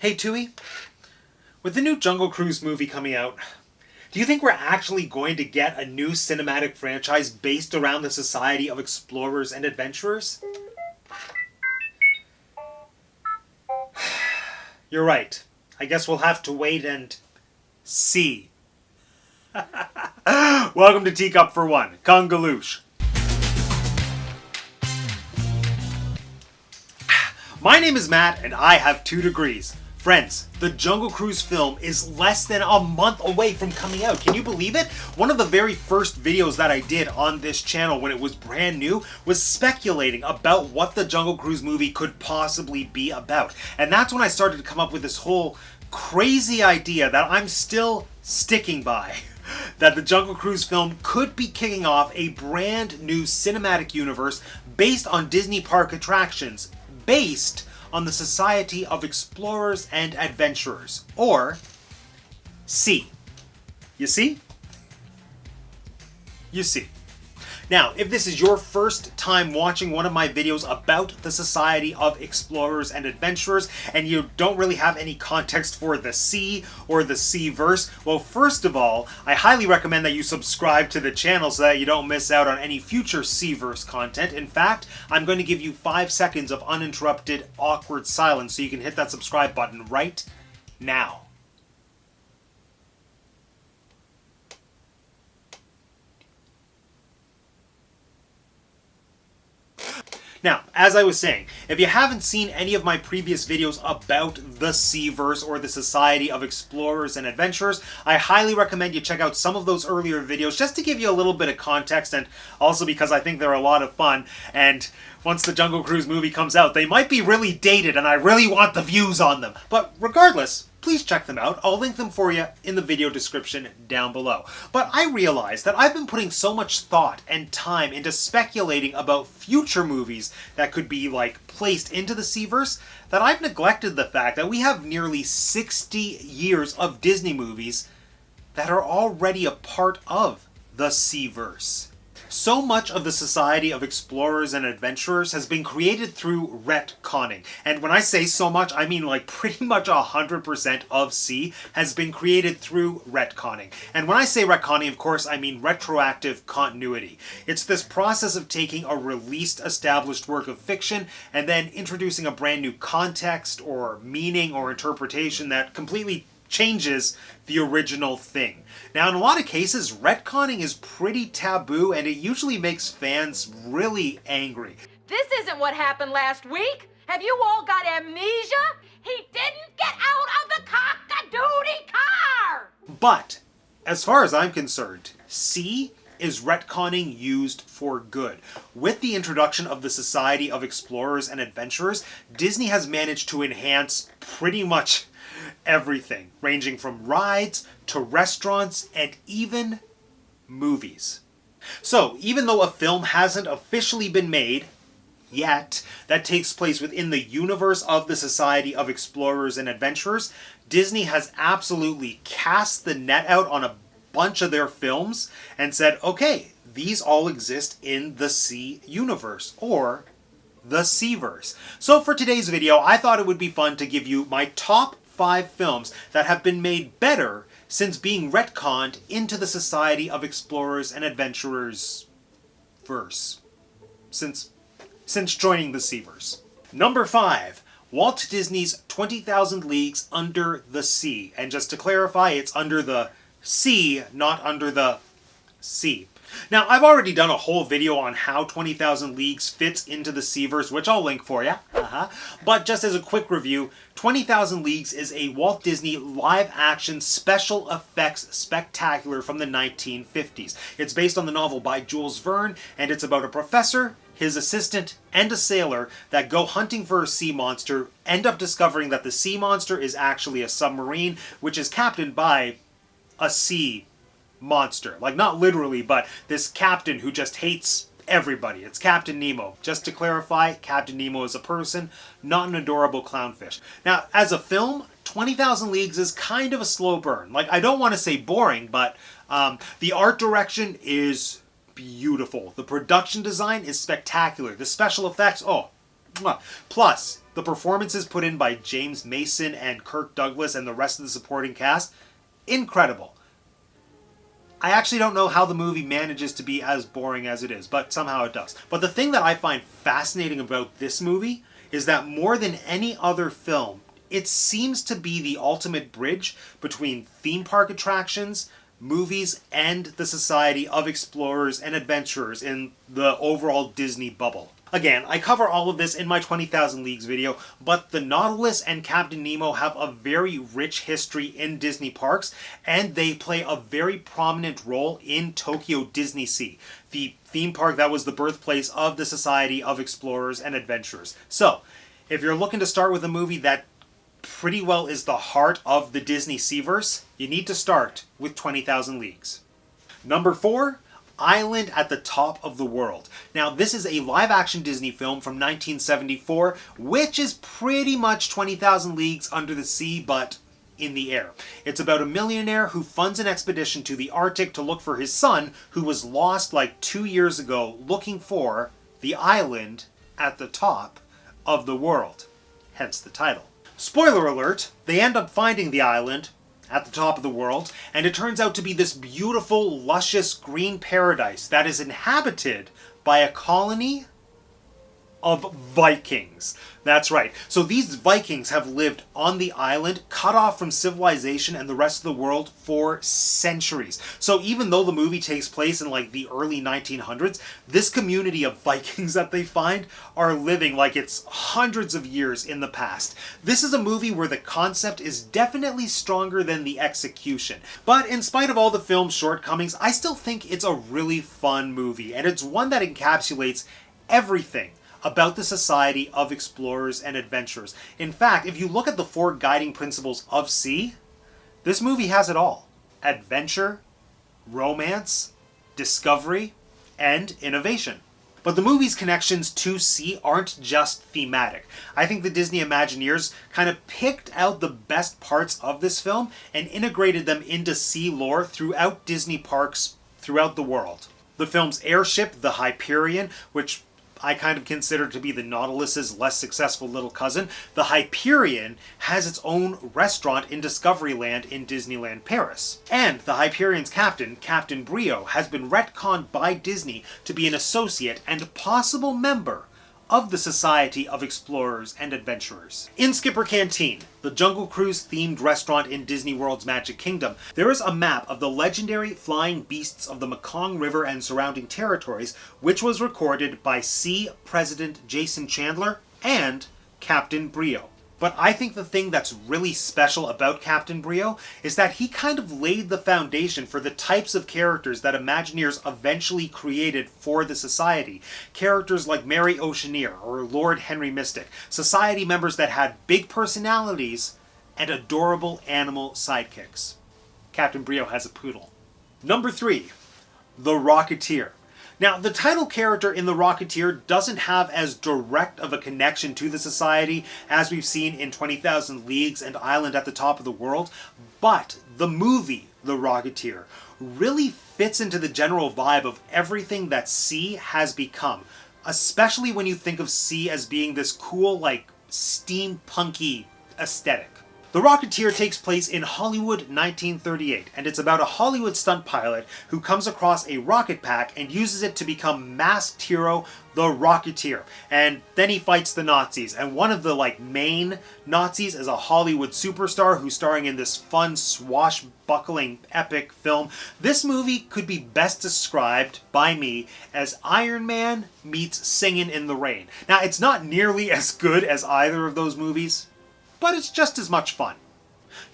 Hey Tui, with the new Jungle Cruise movie coming out, do you think we're actually going to get a new cinematic franchise based around the Society of Explorers and Adventurers? You're right. I guess we'll have to wait and see. Welcome to Teacup for One, Congaloosh. My name is Matt, and I have 2 degrees. Friends, the Jungle Cruise film is less than a month away from coming out. Can you believe it? One of the very first videos that I did on this channel when it was brand new was speculating about what the Jungle Cruise movie could possibly be about. And that's when I started to come up with this whole crazy idea that I'm still sticking by. That the Jungle Cruise film could be kicking off a brand new cinematic universe based on Disney park attractions, based on the Society of Explorers and Adventurers, or SEA. You see? You see. Now, if this is your first time watching one of my videos about the Society of Explorers and Adventurers, and you don't really have any context for the SEA or the SEAverse, well, first of all, I highly recommend that you subscribe to the channel so that you don't miss out on any future SEAverse content. In fact, I'm going to give you 5 seconds of uninterrupted, awkward silence so you can hit that subscribe button right now. Now, as I was saying, if you haven't seen any of my previous videos about the SEAverse or the Society of Explorers and Adventurers, I highly recommend you check out some of those earlier videos just to give you a little bit of context, and also because I think they're a lot of fun. And once the Jungle Cruise movie comes out, they might be really dated and I really want the views on them. But regardless, please check them out. I'll link them for you in the video description down below. But I realize that I've been putting so much thought and time into speculating about future movies that could be placed into the SEAverse that I've neglected the fact that we have nearly 60 years of Disney movies that are already a part of the SEAverse. So much of the Society of Explorers and Adventurers has been created through retconning. And when I say so much, I mean pretty much 100% of SEA has been created through retconning. And when I say retconning, of course, I mean retroactive continuity. It's this process of taking a released, established work of fiction and then introducing a brand new context or meaning or interpretation that completely changes the original thing. Now, in a lot of cases, retconning is pretty taboo, and it usually makes fans really angry. This isn't what happened last week. Have you all got amnesia? He didn't get out of the cock-a-doodle car! But, as far as I'm concerned, SEA is retconning used for good. With the introduction of the Society of Explorers and Adventurers, Disney has managed to enhance pretty much everything, ranging from rides to restaurants and even movies. So, even though a film hasn't officially been made yet that takes place within the universe of the Society of Explorers and Adventurers, Disney has absolutely cast the net out on a bunch of their films and said, okay, these all exist in the SEA universe, or the SEAverse. So for today's video, I thought it would be fun to give you my top 5 films that have been made better since being retconned into the Society of Explorers and Adventurers verse. Since joining the SEAverse. Number 5. Walt Disney's 20,000 Leagues Under the Sea. And just to clarify, it's under the sea, not under the sea. Now, I've already done a whole video on how 20,000 Leagues fits into the SEAverse, which I'll link for you. But just as a quick review, 20,000 Leagues is a Walt Disney live-action special effects spectacular from the 1950s. It's based on the novel by Jules Verne, and it's about a professor, his assistant, and a sailor that go hunting for a sea monster, end up discovering that the sea monster is actually a submarine, which is captained by a sea monster. Not literally, but this captain who just hates everybody. It's Captain Nemo. Just to clarify, Captain Nemo is a person, not an adorable clownfish. Now, as a film, 20,000 Leagues is kind of a slow burn. I don't want to say boring, but the art direction is beautiful. The production design is spectacular. The special effects, oh, Mwah. Plus, the performances put in by James Mason and Kirk Douglas and the rest of the supporting cast, incredible. I actually don't know how the movie manages to be as boring as it is, but somehow it does. But the thing that I find fascinating about this movie is that more than any other film, it seems to be the ultimate bridge between theme park attractions, movies, and the Society of Explorers and Adventurers in the overall Disney bubble. Again, I cover all of this in my 20,000 Leagues video, but the Nautilus and Captain Nemo have a very rich history in Disney parks, and they play a very prominent role in Tokyo DisneySEA, the theme park that was the birthplace of the Society of Explorers and Adventurers. So, if you're looking to start with a movie that pretty well is the heart of the Disney SEAverse, you need to start with 20,000 Leagues. Number 4, Island at the Top of the World. Now, this is a live-action Disney film from 1974, which is pretty much 20,000 Leagues Under the Sea, but in the air. It's about a millionaire who funds an expedition to the Arctic to look for his son, who was lost like 2 years ago, looking for the island at the top of the world. Hence the title. Spoiler alert, they end up finding the island at the top of the world, and it turns out to be this beautiful, luscious green paradise that is inhabited by a colony of Vikings. That's right. So these Vikings have lived on the island, cut off from civilization and the rest of the world for centuries. So even though the movie takes place in like the early 1900s, this community of Vikings that they find are living like it's hundreds of years in the past. This is a movie where the concept is definitely stronger than the execution. But in spite of all the film's shortcomings, I still think it's a really fun movie, and it's one that encapsulates everything about the Society of Explorers and Adventurers. In fact, if you look at the 4 guiding principles of SEA, this movie has it all. Adventure, romance, discovery, and innovation. But the movie's connections to SEA aren't just thematic. I think the Disney Imagineers kind of picked out the best parts of this film and integrated them into SEA lore throughout Disney parks throughout the world. The film's airship, the Hyperion, which I kind of consider to be the Nautilus's less successful little cousin, the Hyperion has its own restaurant in Discoveryland in Disneyland Paris. And the Hyperion's captain, Captain Brieux, has been retconned by Disney to be an associate and possible member of the Society of Explorers and Adventurers. In Skipper Canteen, the Jungle Cruise themed restaurant in Disney World's Magic Kingdom, there is a map of the legendary flying beasts of the Mekong River and surrounding territories, which was recorded by SEA President Jason Chandler and Captain Brieux. But I think the thing that's really special about Captain Brieux is that he kind of laid the foundation for the types of characters that Imagineers eventually created for the Society. Characters like Mary Oceaneer or Lord Henry Mystic. Society members that had big personalities and adorable animal sidekicks. Captain Brieux has a poodle. Number 3, the Rocketeer. Now, the title character in The Rocketeer doesn't have as direct of a connection to the Society as we've seen in 20,000 Leagues and Island at the Top of the World, but the movie, The Rocketeer, really fits into the general vibe of everything that SEA has become, especially when you think of SEA as being this cool, like, steampunky aesthetic. The Rocketeer takes place in Hollywood 1938, and it's about a Hollywood stunt pilot who comes across a rocket pack and uses it to become masked hero, the Rocketeer. And then he fights the Nazis, and one of the main Nazis is a Hollywood superstar who's starring in this fun, swashbuckling, epic film. This movie could be best described by me as Iron Man meets Singin' in the Rain. Now, it's not nearly as good as either of those movies, but it's just as much fun.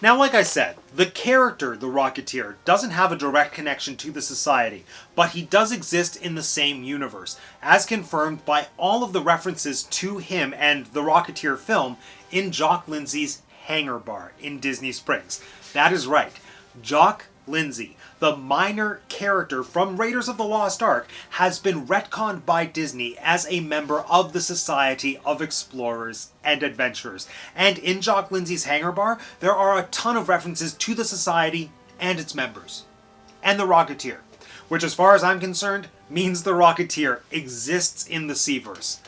Now, like I said, the character, the Rocketeer, doesn't have a direct connection to the Society, but he does exist in the same universe, as confirmed by all of the references to him and the Rocketeer film in Jock Lindsey's Hangar bar in Disney Springs. That is right, Jock Lindsey, the minor character from Raiders of the Lost Ark, has been retconned by Disney as a member of the Society of Explorers and Adventurers. And in Jock Lindsey's Hangar bar, there are a ton of references to the Society and its members. And the Rocketeer, which as far as I'm concerned, means the Rocketeer exists in the SEAverse.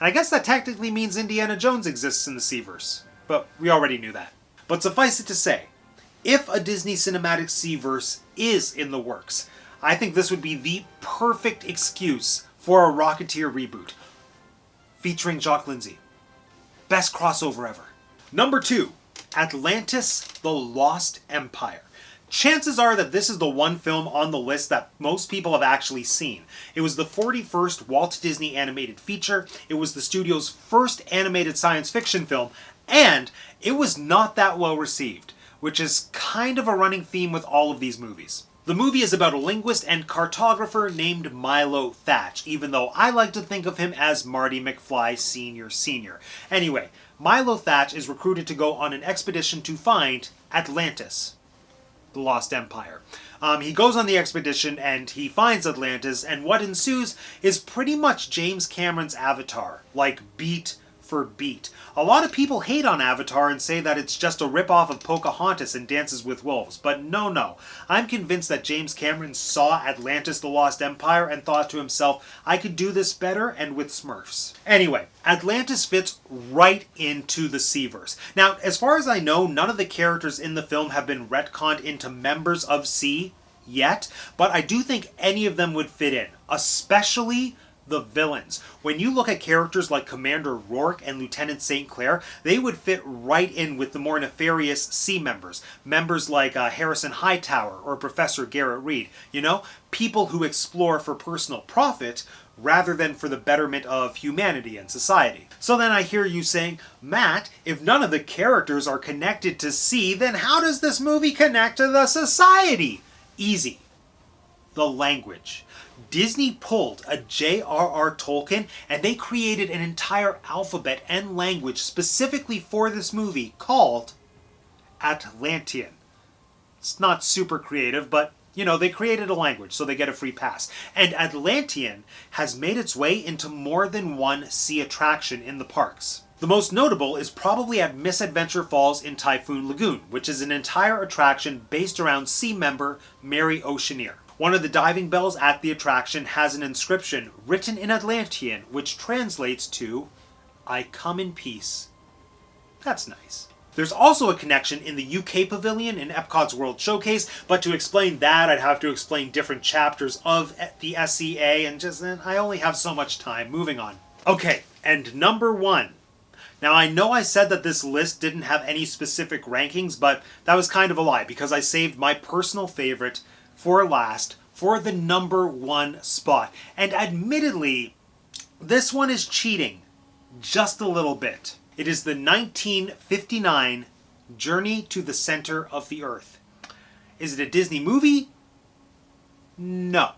And I guess that technically means Indiana Jones exists in the SEAverse, but we already knew that. But suffice it to say, if a Disney Cinematic SEAverse is in the works, I think this would be the perfect excuse for a Rocketeer reboot, featuring Jock Lindsey. Best crossover ever. Number 2, Atlantis, The Lost Empire. Chances are that this is the one film on the list that most people have actually seen. It was the 41st Walt Disney animated feature, it was the studio's first animated science fiction film, and it was not that well received, which is kind of a running theme with all of these movies. The movie is about a linguist and cartographer named Milo Thatch, even though I like to think of him as Marty McFly Sr. Anyway, Milo Thatch is recruited to go on an expedition to find Atlantis, the Lost Empire. He goes on the expedition and he finds Atlantis, and what ensues is pretty much James Cameron's Avatar, like beat for beat. A lot of people hate on Avatar and say that it's just a ripoff of Pocahontas and Dances with Wolves, but no. I'm convinced that James Cameron saw Atlantis, the Lost Empire, and thought to himself, I could do this better and with Smurfs. Anyway, Atlantis fits right into the SEAverse. Now, as far as I know, none of the characters in the film have been retconned into members of SEA yet, but I do think any of them would fit in, especially the villains. When you look at characters like Commander Rourke and Lieutenant St. Clair, they would fit right in with the more nefarious SEA members. Members like Harrison Hightower or Professor Garrett Reed. You know, people who explore for personal profit rather than for the betterment of humanity and society. So then I hear you saying, Matt, if none of the characters are connected to SEA, then how does this movie connect to the society? Easy. The language. Disney pulled a J.R.R. Tolkien and they created an entire alphabet and language specifically for this movie called Atlantean. It's not super creative, but you know, they created a language, so they get a free pass. And Atlantean has made its way into more than one SEA attraction in the parks. The most notable is probably at Misadventure Falls in Typhoon Lagoon, which is an entire attraction based around SEA member Mary Oceaneer. One of the diving bells at the attraction has an inscription written in Atlantean, which translates to, I come in peace. That's nice. There's also a connection in the UK Pavilion in Epcot's World Showcase, but to explain that, I'd have to explain different chapters of the S.E.A, and I only have so much time. Moving on. Okay, and number 1. Now, I know I said that this list didn't have any specific rankings, but that was kind of a lie, because I saved my personal favorite for last, for the number 1 spot. And admittedly, this one is cheating just a little bit. It is the 1959 Journey to the Center of the Earth. Is it a Disney movie? No.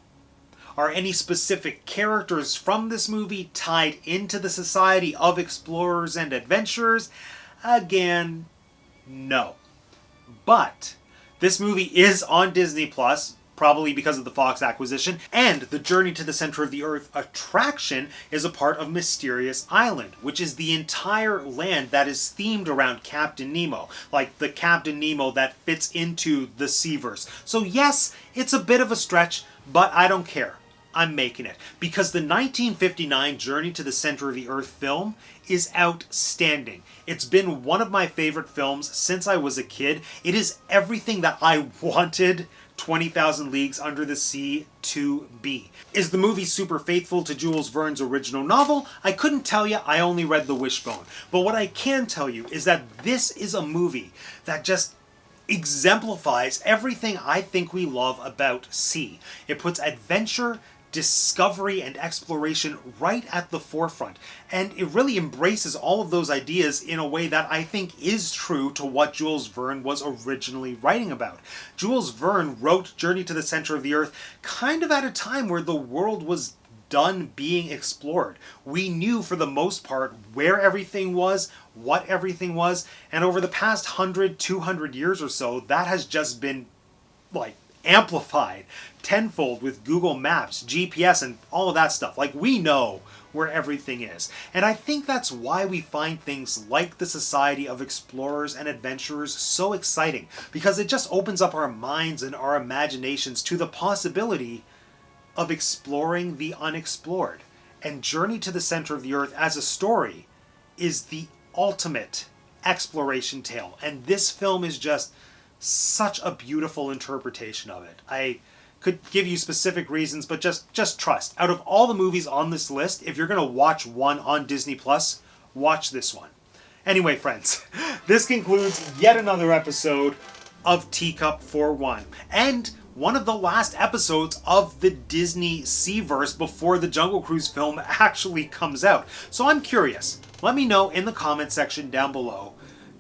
Are any specific characters from this movie tied into the Society of Explorers and Adventurers? Again, no. But this movie is on Disney+, probably because of the Fox acquisition, and the Journey to the Center of the Earth attraction is a part of Mysterious Island, which is the entire land that is themed around Captain Nemo, like the Captain Nemo that fits into the SEAverse. So yes, it's a bit of a stretch, but I don't care. I'm making it. Because the 1959 Journey to the Center of the Earth film is outstanding. It's been one of my favorite films since I was a kid. It is everything that I wanted 20,000 Leagues Under the Sea to be. Is the movie super faithful to Jules Verne's original novel? I couldn't tell you, I only read The Wishbone. But what I can tell you is that this is a movie that just exemplifies everything I think we love about SEA. It puts adventure, discovery, and exploration right at the forefront. And it really embraces all of those ideas in a way that I think is true to what Jules Verne was originally writing about. Jules Verne wrote Journey to the Center of the Earth kind of at a time where the world was done being explored. We knew for the most part where everything was, what everything was, and over the past 100, 200 years or so, that has just been like amplified tenfold with Google Maps, GPS, and all of that stuff. Like, we know where everything is. And I think that's why we find things like the Society of Explorers and Adventurers so exciting, because it just opens up our minds and our imaginations to the possibility of exploring the unexplored. And Journey to the Center of the Earth as a story is the ultimate exploration tale. And this film is just such a beautiful interpretation of it. I could give you specific reasons, but just trust. Out of all the movies on this list, if you're going to watch one on Disney+, watch this one. Anyway, friends, this concludes yet another episode of Teacup for One. And one of the last episodes of the DisneySEAverse before the Jungle Cruise film actually comes out. So I'm curious. Let me know in the comment section down below.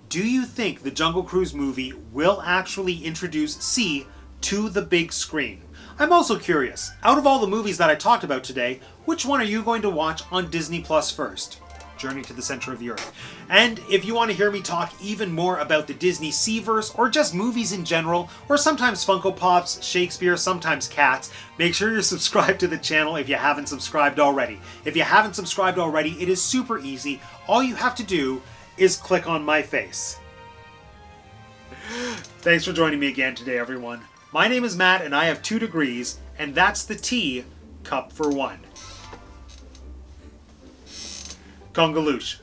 Do you think the Jungle Cruise movie will actually introduce SEA to the big screen? I'm also curious, out of all the movies that I talked about today, which one are you going to watch on Disney Plus first? Journey to the Center of the Earth. And if you want to hear me talk even more about the DisneySEAverse, or just movies in general, or sometimes Funko Pops, Shakespeare, sometimes cats, make sure you're subscribed to the channel if you haven't subscribed already. If you haven't subscribed already, it is super easy. All you have to do is click on my face. Thanks for joining me again today, everyone. My name is Matt, and I have 2 degrees, and that's the Tea Cup for One. Congaloosh.